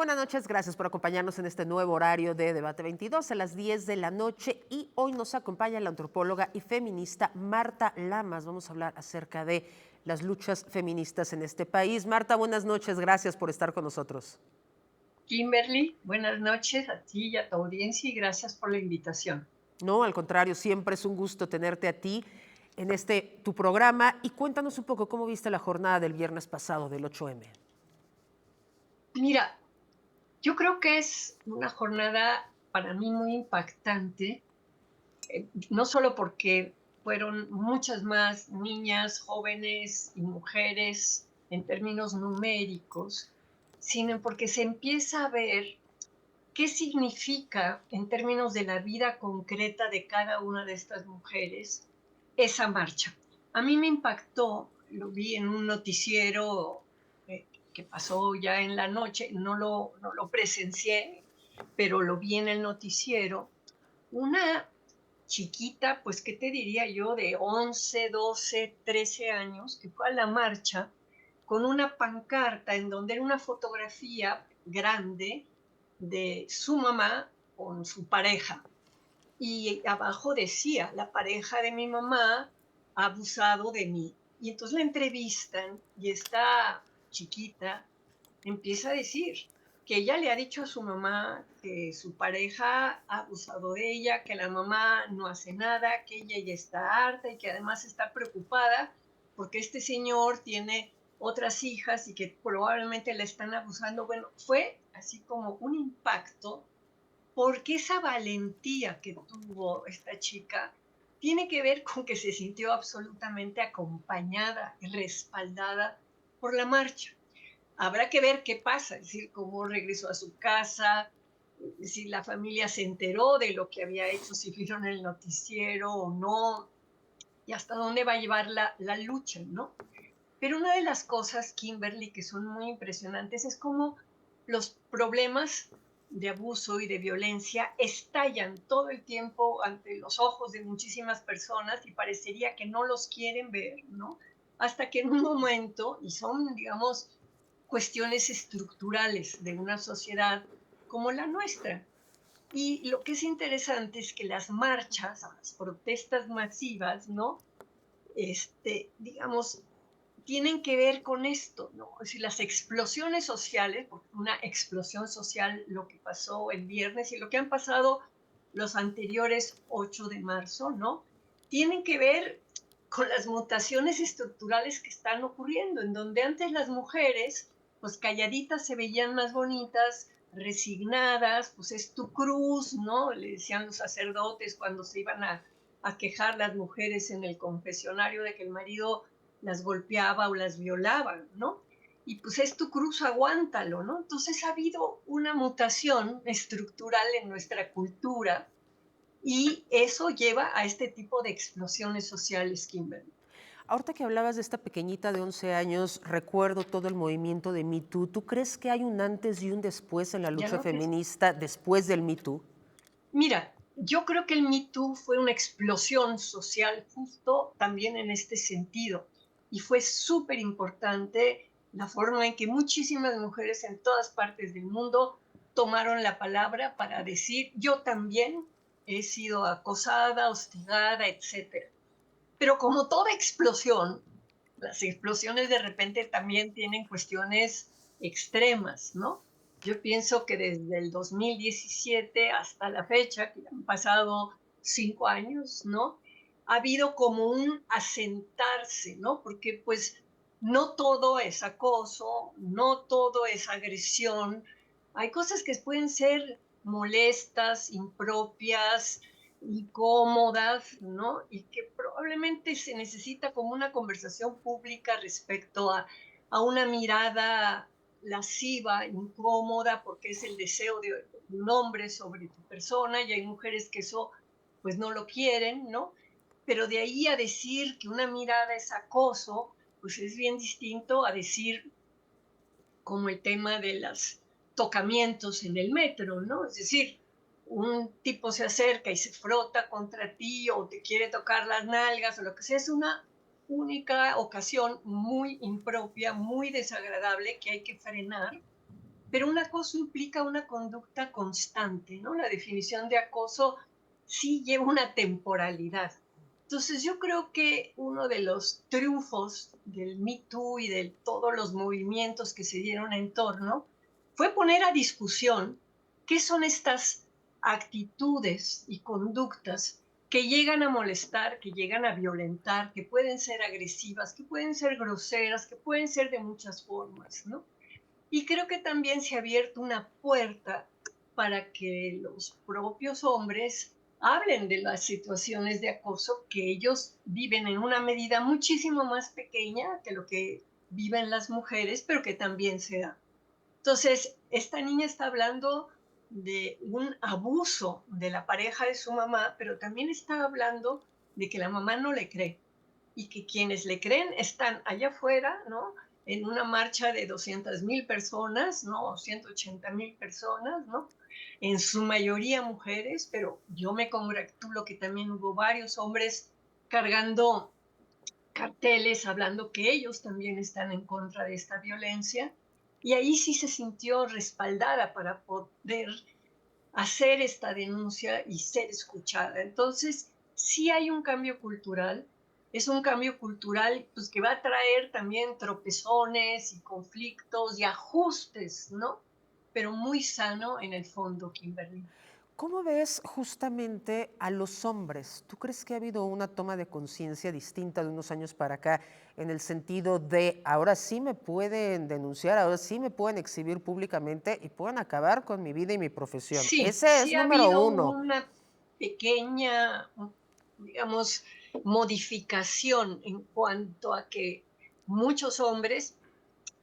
buenas noches. Gracias por acompañarnos en este nuevo horario de Debate 22 a las 10 de la noche. Y hoy nos acompaña la antropóloga y feminista Marta Lamas. Vamos a hablar acerca de las luchas feministas en este país. Marta, buenas noches. Gracias por estar con nosotros. Kimberly, buenas noches a ti y a tu audiencia y gracias por la invitación. No, al contrario, siempre es un gusto tenerte a ti en tu programa. Y cuéntanos un poco cómo viste la jornada del viernes pasado del 8M. Mira, yo creo que es una jornada para mí muy impactante, no solo porque fueron muchas más niñas, jóvenes y mujeres en términos numéricos, sino porque se empieza a ver qué significa en términos de la vida concreta de cada una de estas mujeres esa marcha. A mí me impactó, lo vi en un noticiero que pasó ya en la noche, no lo presencié, pero lo vi en el noticiero, una chiquita, pues, ¿qué te diría yo? De 11, 12, 13 años, que fue a la marcha con una pancarta en donde era una fotografía grande de su mamá con su pareja. Y abajo decía, la pareja de mi mamá ha abusado de mí. Y entonces la entrevistan y esta chiquita empieza a decir que ella le ha dicho a su mamá que su pareja ha abusado de ella, que la mamá no hace nada, que ella ya está harta y que además está preocupada porque este señor tiene otras hijas y que probablemente la están abusando. Bueno, fue así como un impacto porque esa valentía que tuvo esta chica tiene que ver con que se sintió absolutamente acompañada y respaldada por la marcha. Habrá que ver qué pasa, es decir, cómo regresó a su casa, si la familia se enteró de lo que había hecho, si vieron el noticiero o no, y hasta dónde va a llevar la lucha, ¿no? Pero una de las cosas, Kimberly, que son muy impresionantes es cómo los problemas de abuso y de violencia estallan todo el tiempo ante los ojos de muchísimas personas y parecería que no los quieren ver, ¿no? Hasta que en un momento, y son, digamos, cuestiones estructurales de una sociedad como la nuestra. Y lo que es interesante es que las marchas, las protestas masivas, ¿no? Digamos, tienen que ver con esto, ¿no? Es decir, las explosiones sociales, porque fue una explosión social lo que pasó el viernes y lo que han pasado los anteriores 8 de marzo, ¿no? Tienen que ver con las mutaciones estructurales que están ocurriendo, en donde antes las mujeres, pues calladitas se veían más bonitas, resignadas, pues es tu cruz, ¿no? Le decían los sacerdotes cuando se iban a quejar las mujeres en el confesionario de que el marido las golpeaba o las violaba, ¿no? Y pues es tu cruz, aguántalo, ¿no? Entonces ha habido una mutación estructural en nuestra cultura y eso lleva a este tipo de explosiones sociales, Kimberly. Ahorita que hablabas de esta pequeñita de 11 años, recuerdo todo el movimiento de Me Too. ¿Tú crees que hay un antes y un después en la Ya lucha no te... feminista después del Me Too? Mira, yo creo que el Me Too fue una explosión social justo también en este sentido y fue súper importante la forma en que muchísimas mujeres en todas partes del mundo tomaron la palabra para decir yo también he sido acosada, hostigada, etcétera. Pero como toda explosión, las explosiones de repente también tienen cuestiones extremas, ¿no? Yo pienso que desde el 2017 hasta la fecha, que han pasado 5 años, ¿no? Ha habido como un asentarse, ¿no? Porque pues no todo es acoso, no todo es agresión. Hay cosas que pueden ser molestas, impropias, incómodas, ¿no? Y que probablemente se necesita como una conversación pública respecto a una mirada lasciva, incómoda, porque es el deseo de un hombre sobre tu persona y hay mujeres que eso pues no lo quieren, ¿no? Pero de ahí a decir que una mirada es acoso, pues es bien distinto a decir como el tema de los tocamientos en el metro, ¿no? Es decir, un tipo se acerca y se frota contra ti o te quiere tocar las nalgas o lo que sea, es una única ocasión muy impropia, muy desagradable que hay que frenar pero un acoso implica una conducta constante, ¿no? La definición de acoso sí lleva una temporalidad. Entonces, yo creo que uno de los triunfos del Me Too y de todos los movimientos que se dieron en torno fue poner a discusión qué son estas actitudes y conductas que llegan a molestar, que llegan a violentar, que pueden ser agresivas, que pueden ser groseras, que pueden ser de muchas formas, ¿no? Y creo que también se ha abierto una puerta para que los propios hombres hablen de las situaciones de acoso que ellos viven en una medida muchísimo más pequeña que lo que viven las mujeres, pero que también se da. Entonces, esta niña está hablando de un abuso de la pareja de su mamá, pero también está hablando de que la mamá no le cree y que quienes le creen están allá afuera, ¿no? En una marcha de 200,000 personas, ¿no? 180,000 personas, ¿no? En su mayoría mujeres, pero yo me congratulo que también hubo varios hombres cargando carteles hablando que ellos también están en contra de esta violencia. Y ahí sí se sintió respaldada para poder hacer esta denuncia y ser escuchada. Entonces, sí hay un cambio cultural, es un cambio cultural pues, que va a traer también tropezones y conflictos y ajustes, ¿no? Pero muy sano en el fondo, Kimberly. ¿Cómo ves justamente a los hombres? ¿Tú crees que ha habido una toma de conciencia distinta de unos años para acá en el sentido de ahora sí me pueden denunciar, ahora sí me pueden exhibir públicamente y pueden acabar con mi vida y mi profesión? Sí, Ese es sí ha número habido uno. una pequeña, digamos, modificación en cuanto a que muchos hombres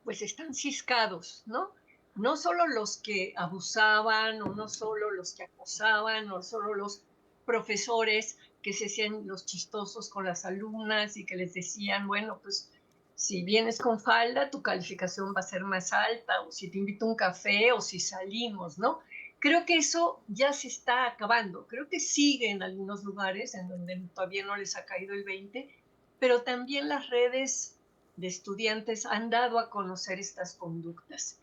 pues están ciscados, ¿no? No solo los que abusaban o no solo los que acosaban o solo los profesores que se hacían los chistosos con las alumnas y que les decían, bueno, pues si vienes con falda, tu calificación va a ser más alta, o si te invito a un café, o si salimos, ¿no? Creo que eso ya se está acabando. Creo que sigue en algunos lugares en donde todavía no les ha caído el 20, pero también las redes de estudiantes han dado a conocer estas conductas.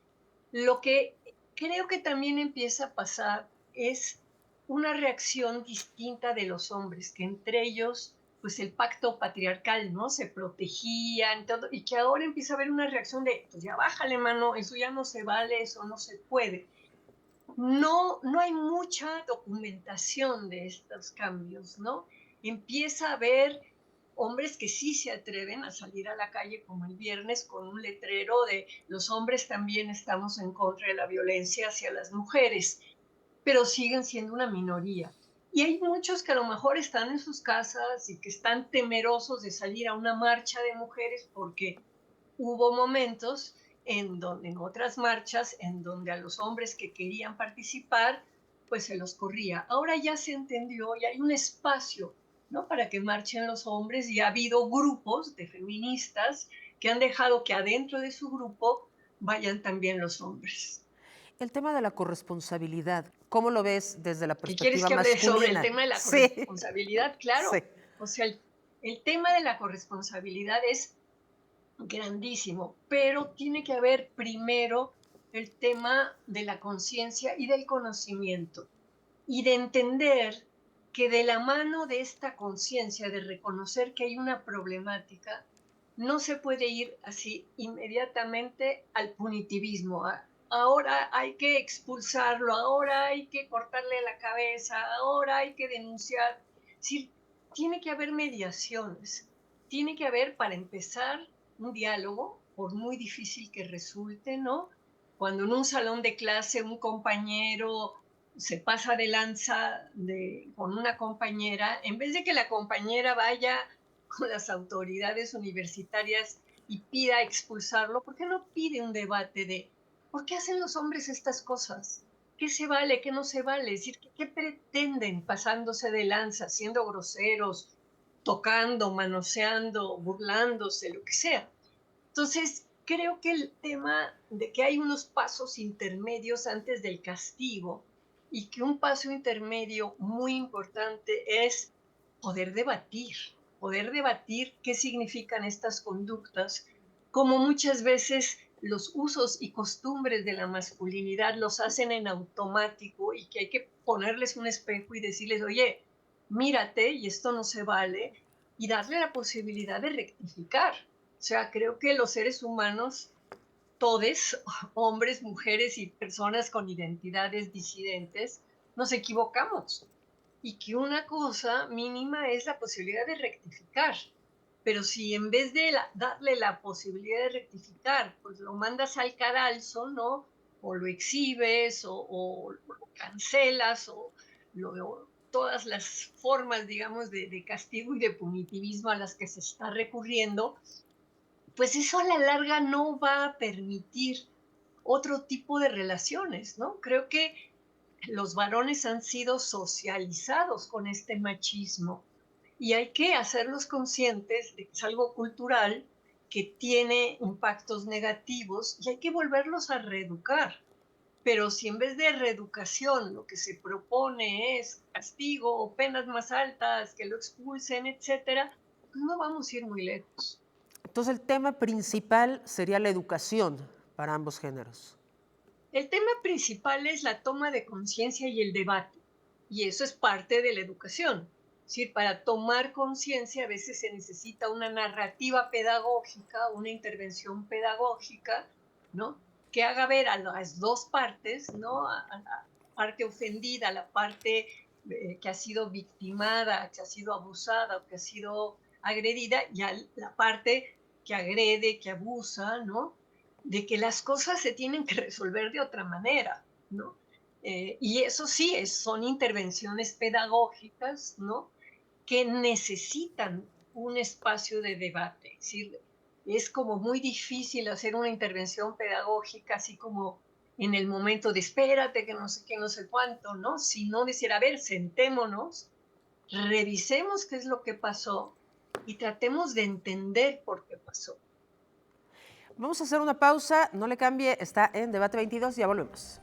Lo que creo que también empieza a pasar es una reacción distinta de los hombres, que entre ellos, pues el pacto patriarcal, ¿no? Se protegían, todo, y que ahora empieza a haber una reacción de, pues ya bájale, mano, eso ya no se vale, eso no se puede. No hay mucha documentación de estos cambios, ¿no? Empieza a haber hombres que sí se atreven a salir a la calle como el viernes con un letrero de los hombres también estamos en contra de la violencia hacia las mujeres, pero siguen siendo una minoría. Y hay muchos que a lo mejor están en sus casas y que están temerosos de salir a una marcha de mujeres porque hubo momentos en otras marchas en donde a los hombres que querían participar, pues se los corría. Ahora ya se entendió y hay un espacio, ¿no? Para que marchen los hombres y ha habido grupos de feministas que han dejado que adentro de su grupo vayan también los hombres. El tema de la corresponsabilidad, ¿cómo lo ves desde la ¿Y quieres perspectiva que hable sobre el masculina? tema de la Sí, corresponsabilidad? sí. Claro. O sea, el tema de la corresponsabilidad es grandísimo, pero tiene que haber primero el tema de la conciencia y del conocimiento y de entender que de la mano de esta conciencia, de reconocer que hay una problemática, no se puede ir así inmediatamente al punitivismo. Ahora hay que expulsarlo, ahora hay que cortarle la cabeza, ahora hay que denunciar. Sí, tiene que haber mediaciones, tiene que haber, para empezar, un diálogo, por muy difícil que resulte, ¿no? Cuando en un salón de clase un compañero se pasa de lanza con una compañera, en vez de que la compañera vaya con las autoridades universitarias y pida expulsarlo, ¿por qué no pide un debate de por qué hacen los hombres estas cosas? ¿Qué se vale? ¿Qué no se vale? Es decir, ¿qué pretenden pasándose de lanza, siendo groseros, tocando, manoseando, burlándose, lo que sea? Entonces, creo que el tema de que hay unos pasos intermedios antes del castigo y que un paso intermedio muy importante es poder poder debatir qué significan estas conductas, como muchas veces los usos y costumbres de la masculinidad los hacen en automático y que hay que ponerles un espejo y decirles, oye, mírate y esto no se vale, y darle la posibilidad de rectificar. O sea, creo que los seres humanos, todos, hombres, mujeres y personas con identidades disidentes, nos equivocamos y que una cosa mínima es la posibilidad de rectificar. Pero si en vez de darle la posibilidad de rectificar, pues lo mandas al cadalso, ¿no? O lo exhibes, o lo cancelas, todas las formas, digamos, de castigo y de punitivismo a las que se está recurriendo, pues eso a la larga no va a permitir otro tipo de relaciones, ¿no? Creo que los varones han sido socializados con este machismo y hay que hacerlos conscientes de que es algo cultural que tiene impactos negativos y hay que volverlos a reeducar. Pero si en vez de reeducación lo que se propone es castigo o penas más altas, que lo expulsen, etcétera, pues no vamos a ir muy lejos. Entonces el tema principal sería la educación para ambos géneros. El tema principal es la toma de conciencia y el debate, y eso es parte de la educación. Es decir, para tomar conciencia a veces se necesita una narrativa pedagógica, una intervención pedagógica, ¿no? Que haga ver a las dos partes, ¿no? A la parte ofendida, a la parte que ha sido victimada, que ha sido abusada o que ha sido agredida, y a la parte que agrede, que abusa, ¿no? De que las cosas se tienen que resolver de otra manera, ¿no? Y eso sí, son intervenciones pedagógicas, ¿no? Que necesitan un espacio de debate. Es decir, es como muy difícil hacer una intervención pedagógica así como en el momento de espérate, que no sé qué, no sé cuánto, ¿no? Sino decir, a ver, sentémonos, revisemos qué es lo que pasó y tratemos de entender por qué pasó. Vamos a hacer una pausa, no le cambie, está en Debate 22, ya volvemos.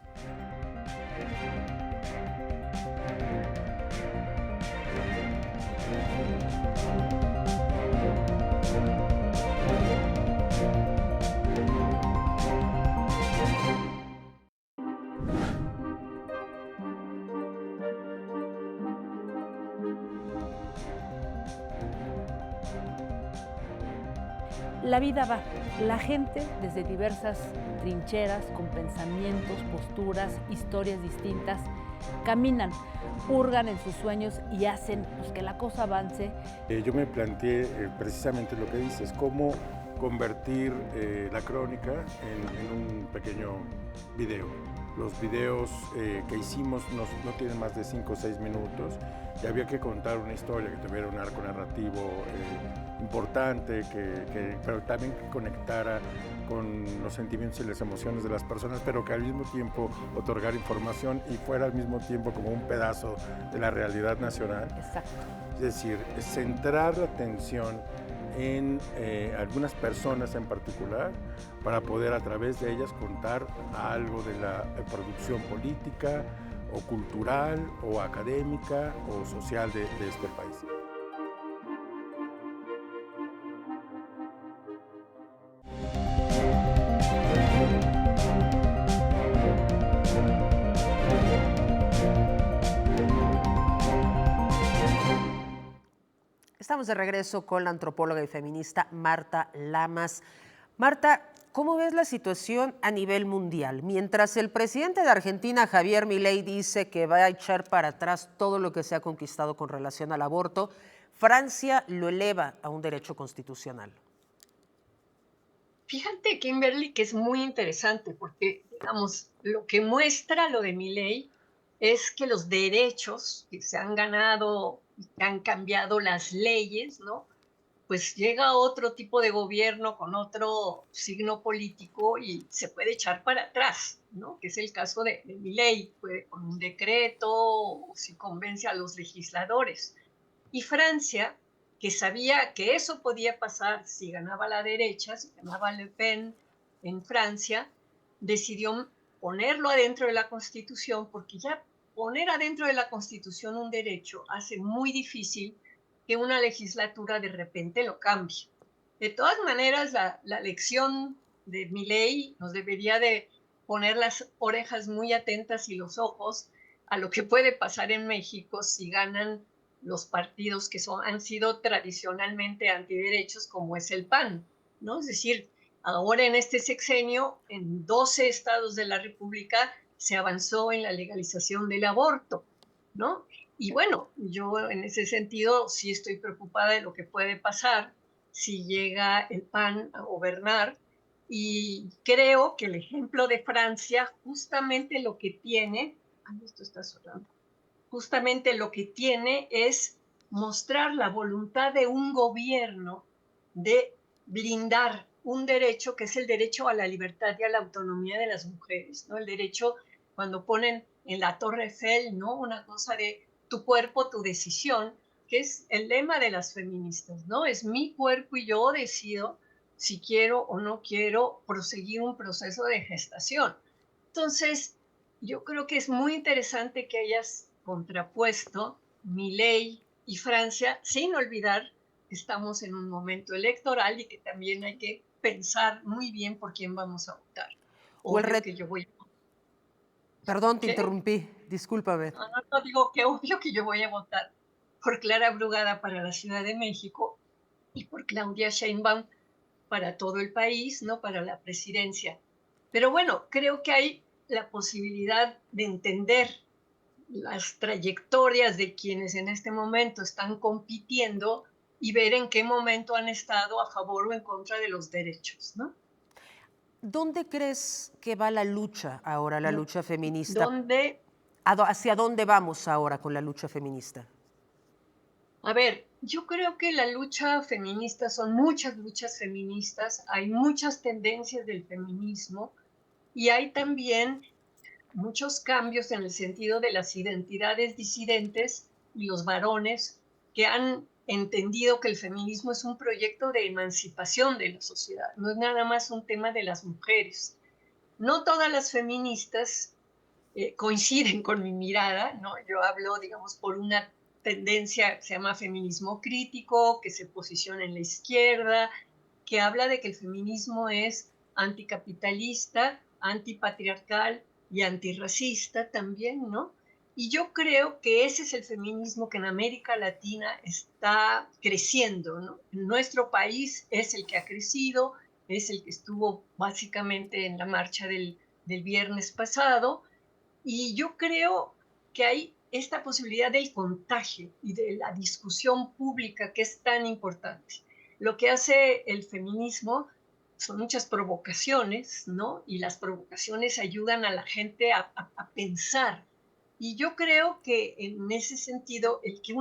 La vida va, la gente desde diversas trincheras, con pensamientos, posturas, historias distintas, caminan, hurgan en sus sueños y hacen pues, que la cosa avance. Yo me planteé precisamente lo que dices, cómo convertir la crónica en un pequeño video. Los videos que hicimos no tienen más de 5 o 6 minutos y había que contar una historia que tuviera un arco narrativo importante, pero también que conectara con los sentimientos y las emociones de las personas, pero que al mismo tiempo otorgar información y fuera al mismo tiempo como un pedazo de la realidad nacional. Exacto. Es decir, centrar la atención en algunas personas en particular para poder a través de ellas contar algo de la producción política o cultural o académica o social de este país. Estamos de regreso con la antropóloga y feminista Marta Lamas. Marta, ¿cómo ves la situación a nivel mundial? Mientras el presidente de Argentina, Javier Milei, dice que va a echar para atrás todo lo que se ha conquistado con relación al aborto, Francia lo eleva a un derecho constitucional. Fíjate, Kimberly, que es muy interesante porque, digamos, lo que muestra lo de Milei es que los derechos que se han ganado y que han cambiado las leyes, ¿no? Pues llega otro tipo de gobierno con otro signo político y se puede echar para atrás, ¿no? Que es el caso de Milei, puede con un decreto o si convence a los legisladores. Y Francia, que sabía que eso podía pasar si ganaba la derecha, si ganaba Le Pen en Francia, decidió ponerlo adentro de la Constitución, porque ya poner adentro de la Constitución un derecho hace muy difícil que una legislatura de repente lo cambie. De todas maneras, la lección de Milei nos debería de poner las orejas muy atentas y los ojos a lo que puede pasar en México si ganan los partidos que han sido tradicionalmente antiderechos, como es el PAN, ¿no? Es decir, ahora en este sexenio, en 12 estados de la República, se avanzó en la legalización del aborto, ¿no? Y bueno, yo en ese sentido sí estoy preocupada de lo que puede pasar si llega el PAN a gobernar, y creo que el ejemplo de Francia justamente lo que tiene, ay, esto está sonando, justamente lo que tiene es mostrar la voluntad de un gobierno de blindar un derecho que es el derecho a la libertad y a la autonomía de las mujeres, ¿no? El derecho, cuando ponen en la Torre Eiffel, ¿no? Una cosa de tu cuerpo, tu decisión, que es el lema de las feministas, ¿no? Es mi cuerpo y yo decido si quiero o no quiero proseguir un proceso de gestación. Entonces, yo creo que es muy interesante que hayas contrapuesto Milei y Francia, sin olvidar que estamos en un momento electoral y que también hay que pensar muy bien por quién vamos a votar. O el Obvio ret... que yo voy a... Perdón, te ¿Qué? interrumpí, discúlpame. No, digo que obvio que yo voy a votar por Clara Brugada para la Ciudad de México y por Claudia Sheinbaum para todo el país, ¿no? Para la presidencia. Pero bueno, creo que hay la posibilidad de entender las trayectorias de quienes en este momento están compitiendo y ver en qué momento han estado a favor o en contra de los derechos, ¿no? ¿Dónde crees que va la lucha ahora, la lucha feminista? Donde, ¿Hacia dónde vamos ahora con la lucha feminista? a ver, yo creo que la lucha feminista, son muchas luchas feministas, hay muchas tendencias del feminismo y hay también muchos cambios en el sentido de las identidades disidentes y los varones que han entendido que el feminismo es un proyecto de emancipación de la sociedad, no es nada más un tema de las mujeres. No todas las feministas coinciden con mi mirada, ¿no? Yo hablo, digamos, por una tendencia que se llama feminismo crítico, que se posiciona en la izquierda, que habla de que el feminismo es anticapitalista, antipatriarcal y antirracista también, ¿no? Y yo creo que ese es el feminismo que en América Latina está creciendo, ¿no? En nuestro país es el que ha crecido, es el que estuvo básicamente en la marcha del viernes pasado, y yo creo que hay esta posibilidad del contagio y de la discusión pública que es tan importante. Lo que hace el feminismo son muchas provocaciones, ¿no? Y las provocaciones ayudan a la gente a pensar. Y yo creo que en ese sentido, el que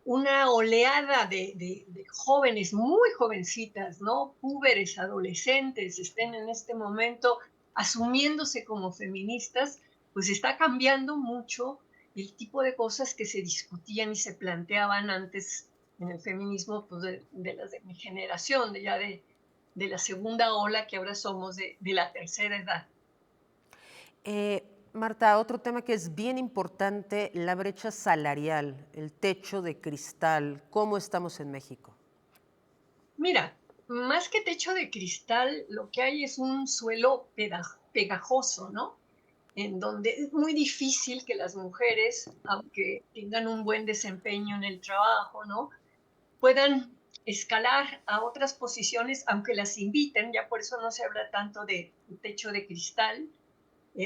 una oleada de jóvenes, muy jovencitas, ¿no? Púberes, adolescentes, estén en este momento asumiéndose como feministas, pues está cambiando mucho el tipo de cosas que se discutían y se planteaban antes en el feminismo, pues de las de mi generación, de la segunda ola, que ahora somos de la tercera edad. Marta, otro tema que es bien importante, la brecha salarial, el techo de cristal. ¿Cómo estamos en México? Mira, más que techo de cristal, lo que hay es un suelo pegajoso, ¿no? En donde es muy difícil que las mujeres, aunque tengan un buen desempeño en el trabajo, ¿no? Puedan escalar a otras posiciones, aunque las inviten, ya por eso no se habla tanto de techo de cristal.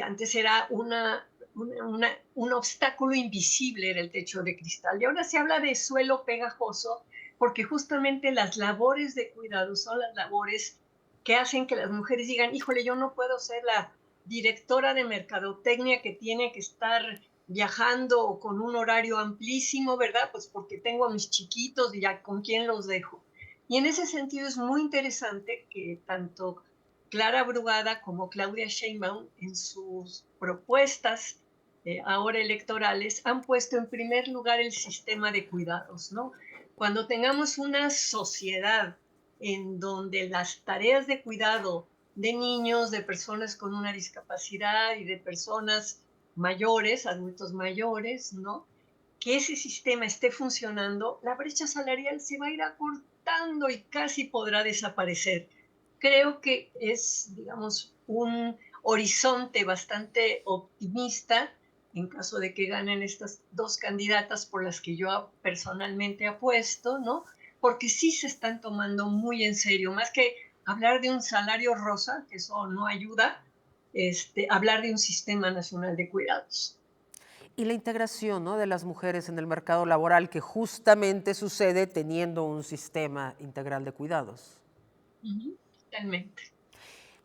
Antes era un obstáculo invisible, era el techo de cristal, y ahora se habla de suelo pegajoso, porque justamente las labores de cuidado son las labores que hacen que las mujeres digan, híjole, yo no puedo ser la directora de mercadotecnia que tiene que estar viajando con un horario amplísimo, ¿verdad? Pues porque tengo a mis chiquitos y ya con quién los dejo. Y en ese sentido es muy interesante que tanto Clara Brugada como Claudia Sheinbaum en sus propuestas ahora electorales han puesto en primer lugar el sistema de cuidados, ¿no? Cuando tengamos una sociedad en donde las tareas de cuidado de niños, de personas con una discapacidad y de personas mayores, adultos mayores, ¿no? Que ese sistema esté funcionando, la brecha salarial se va a ir acortando y casi podrá desaparecer. creo que es, digamos, un horizonte bastante optimista en caso de que ganen estas dos candidatas por las que yo personalmente apuesto, ¿no? Porque sí se están tomando muy en serio, más que hablar de un salario rosa, que eso no ayuda, hablar de un sistema nacional de cuidados. Y la integración, ¿no?, de las mujeres en el mercado laboral, que justamente sucede teniendo un sistema integral de cuidados. Totalmente.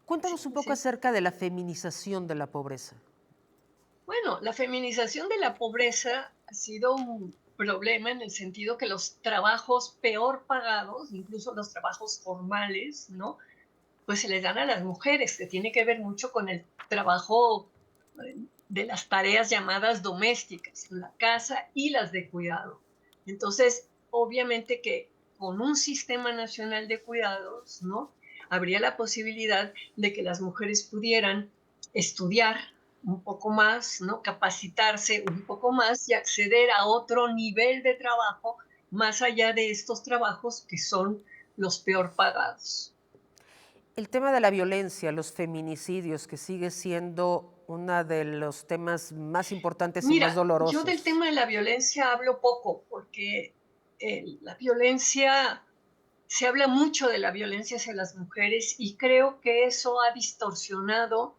Cuéntanos un poco Sí. acerca de la feminización de la pobreza. Bueno, la feminización de la pobreza ha sido un problema en el sentido que los trabajos peor pagados, incluso los trabajos formales, ¿no? Pues se les dan a las mujeres, que tiene que ver mucho con el trabajo de las tareas llamadas domésticas, la casa y las de cuidado. Entonces, obviamente que con un sistema nacional de cuidados, ¿no? Habría la posibilidad de que las mujeres pudieran estudiar un poco más, ¿no? Capacitarse un poco más y acceder a otro nivel de trabajo más allá de estos trabajos que son los peor pagados. El tema de la violencia, los feminicidios, que sigue siendo uno de los temas más importantes y más Mira, yo del dolorosos. tema de la violencia hablo poco porque la violencia, se habla mucho de la violencia hacia las mujeres y creo que eso ha distorsionado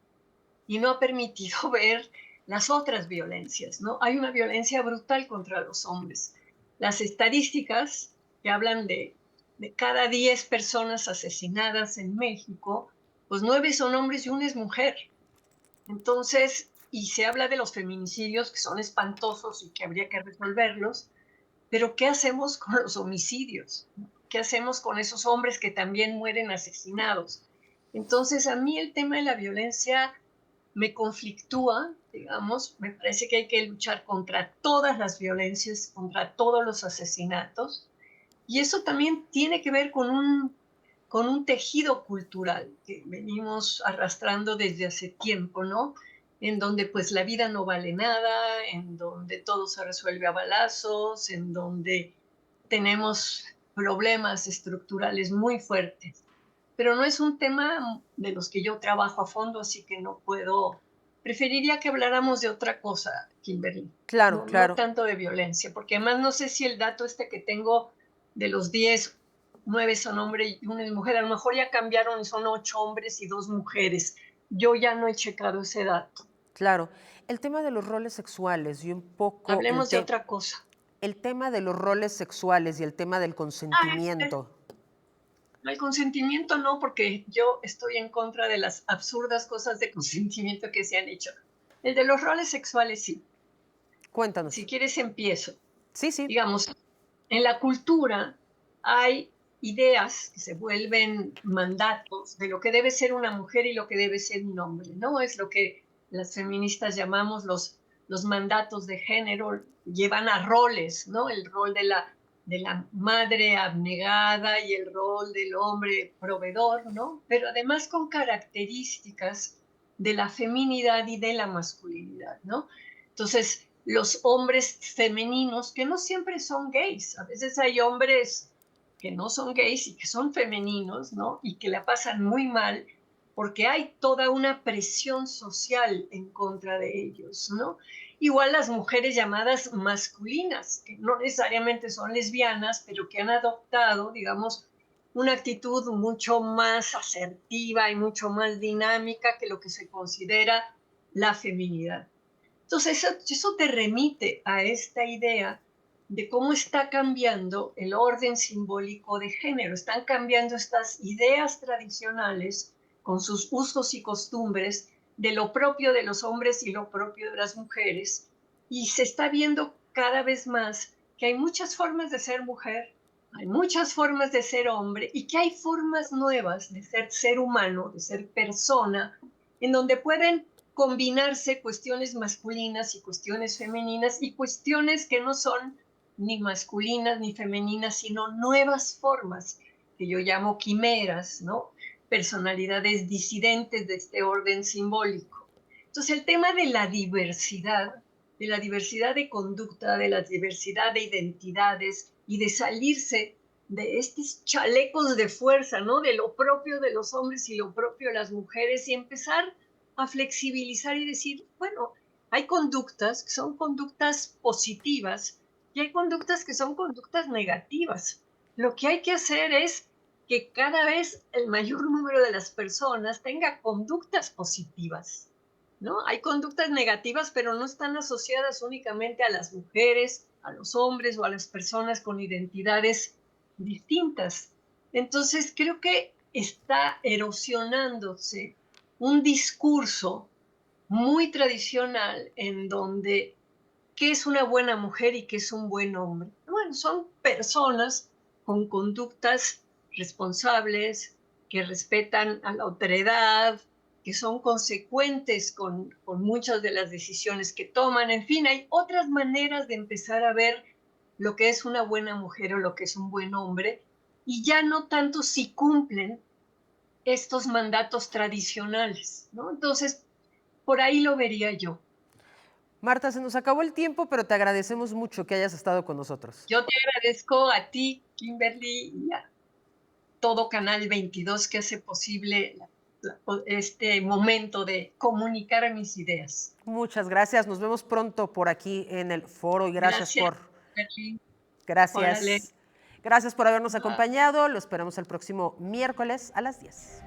y no ha permitido ver las otras violencias, ¿no? Hay una violencia brutal contra los hombres. Las estadísticas que hablan de cada 10 personas asesinadas en México, pues 9 son hombres y una es mujer. Entonces, y se habla de los feminicidios que son espantosos y que habría que resolverlos, pero ¿qué hacemos con los homicidios? ¿Qué hacemos con esos hombres que también mueren asesinados? Entonces, a mí el tema de la violencia me conflictúa, digamos, me parece que hay que luchar contra todas las violencias, contra todos los asesinatos, y eso también tiene que ver con un tejido cultural que venimos arrastrando desde hace tiempo, ¿no? En donde pues la vida no vale nada, en donde todo se resuelve a balazos, en donde tenemos problemas estructurales muy fuertes. Pero no es un tema de los que yo trabajo a fondo, así que no puedo. Preferiría que habláramos de otra cosa, Kimberly, Claro, no claro. tanto de violencia, porque además no sé si el dato que tengo de los 10, 9 son hombres y una es mujer, a lo mejor ya cambiaron y son 8 hombres y 2 mujeres. Yo ya no he checado ese dato. Claro. El tema de los roles sexuales y un poco Hablemos de otra cosa. el tema de los roles sexuales y el tema del Ah, consentimiento. el consentimiento no, porque yo estoy en contra de las absurdas cosas de consentimiento que se han hecho. El de los roles sexuales sí. Si Cuéntanos. quieres empiezo. Sí, sí. Digamos, en la cultura hay ideas que se vuelven mandatos de lo que debe ser una mujer y lo que debe ser un hombre, ¿no? Es lo que las feministas llamamos los mandatos de género, llevan a roles, ¿no? El rol de la madre abnegada y el rol del hombre proveedor, ¿no? Pero además con características de la feminidad y de la masculinidad, ¿no? Entonces, los hombres femeninos, que no siempre son gays, a veces hay hombres que no son gays y que son femeninos, ¿no? Y que la pasan muy mal porque hay toda una presión social en contra de ellos, ¿no? Igual las mujeres llamadas masculinas, que no necesariamente son lesbianas, pero que han adoptado, digamos, una actitud mucho más asertiva y mucho más dinámica que lo que se considera la feminidad. Entonces, eso te remite a esta idea de cómo está cambiando el orden simbólico de género. Están cambiando estas ideas tradicionales con sus usos y costumbres de lo propio de los hombres y lo propio de las mujeres. Y se está viendo cada vez más que hay muchas formas de ser mujer, hay muchas formas de ser hombre y que hay formas nuevas de ser humano, de ser persona, en donde pueden combinarse cuestiones masculinas y cuestiones femeninas y cuestiones que no son ni masculinas ni femeninas, sino nuevas formas que yo llamo quimeras, ¿no? Personalidades disidentes de este orden simbólico. Entonces, el tema de la diversidad de conducta, de la diversidad de identidades y de salirse de estos chalecos de fuerza, ¿no? De lo propio de los hombres y lo propio de las mujeres, y empezar a flexibilizar y decir, bueno, hay conductas que son conductas positivas y hay conductas que son conductas negativas. Lo que hay que hacer es que cada vez el mayor número de las personas tenga conductas positivas, ¿no? Hay conductas negativas, pero no están asociadas únicamente a las mujeres, a los hombres o a las personas con identidades distintas. Entonces, creo que está erosionándose un discurso muy tradicional en donde qué es una buena mujer y qué es un buen hombre. Bueno, son personas con conductas responsables, que respetan a la otredad, que son consecuentes con muchas de las decisiones que toman. En fin, hay otras maneras de empezar a ver lo que es una buena mujer o lo que es un buen hombre, y ya no tanto si cumplen estos mandatos tradicionales, ¿no? Entonces, por ahí lo vería yo. Marta, se nos acabó el tiempo, pero te agradecemos mucho que hayas estado con nosotros. Yo te agradezco a ti, Kimberly, y a todo Canal 22 que hace posible este momento de comunicar mis ideas. Muchas gracias. Nos vemos pronto por aquí en el foro y gracias por... Kimberly. Gracias. Órale. Gracias por habernos Bye. acompañado. Lo esperamos el próximo miércoles a las 10.